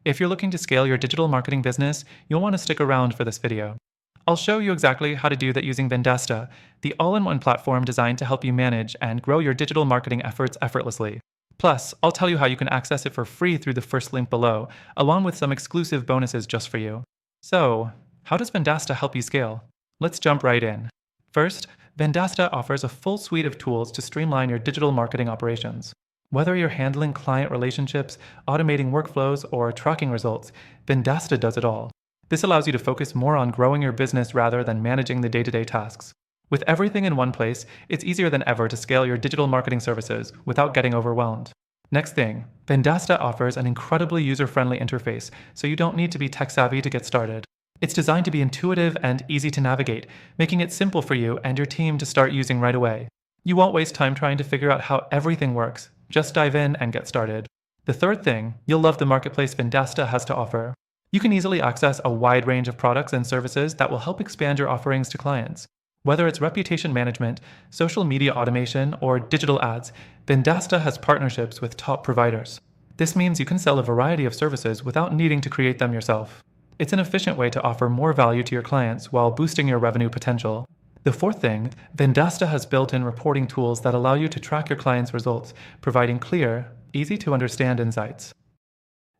If you're looking to scale your digital marketing business, you'll want to stick around for this video. I'll show you exactly how to do that using Vendasta, the all-in-one platform designed to help you manage and grow your digital marketing efforts effortlessly. Plus, I'll tell you how you can access it for free through the first link below, along with some exclusive bonuses just for you. So, how does Vendasta help you scale? Let's jump right in. First, Vendasta offers a full suite of tools to streamline your digital marketing operations. Whether you're handling client relationships, automating workflows, or tracking results, Vendasta does it all. This allows you to focus more on growing your business rather than managing the day-to-day tasks. With everything in one place, it's easier than ever to scale your digital marketing services without getting overwhelmed. Next thing, Vendasta offers an incredibly user-friendly interface, so you don't need to be tech-savvy to get started. It's designed to be intuitive and easy to navigate, making it simple for you and your team to start using right away. You won't waste time trying to figure out how everything works. Just dive in and get started. The third thing, you'll love the marketplace Vendasta has to offer. You can easily access a wide range of products and services that will help expand your offerings to clients. Whether it's reputation management, social media automation, or digital ads, Vendasta has partnerships with top providers. This means you can sell a variety of services without needing to create them yourself. It's an efficient way to offer more value to your clients while boosting your revenue potential. The fourth thing, Vendasta has built-in reporting tools that allow you to track your clients' results, providing clear, easy-to-understand insights.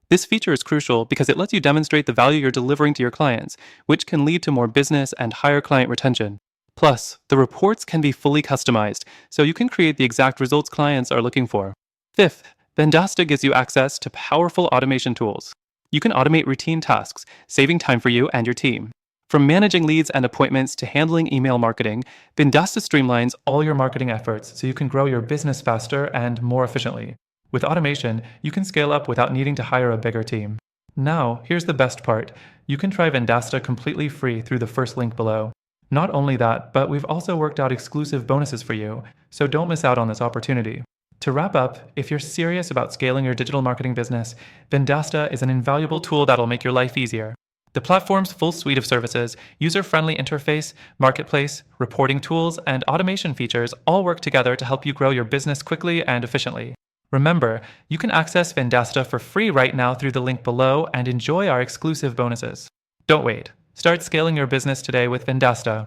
This feature is crucial because it lets you demonstrate the value you're delivering to your clients, which can lead to more business and higher client retention. Plus, the reports can be fully customized, so you can create the exact results clients are looking for. Fifth, Vendasta gives you access to powerful automation tools. You can automate routine tasks, saving time for you and your team. From managing leads and appointments to handling email marketing, Vendasta streamlines all your marketing efforts so you can grow your business faster and more efficiently. With automation, you can scale up without needing to hire a bigger team. Now, here's the best part. You can try Vendasta completely free through the first link below. Not only that, but we've also worked out exclusive bonuses for you, so don't miss out on this opportunity. To wrap up, if you're serious about scaling your digital marketing business, Vendasta is an invaluable tool that'll make your life easier. The platform's full suite of services, user-friendly interface, marketplace, reporting tools, and automation features all work together to help you grow your business quickly and efficiently. Remember, you can access Vendasta for free right now through the link below and enjoy our exclusive bonuses. Don't wait. Start scaling your business today with Vendasta.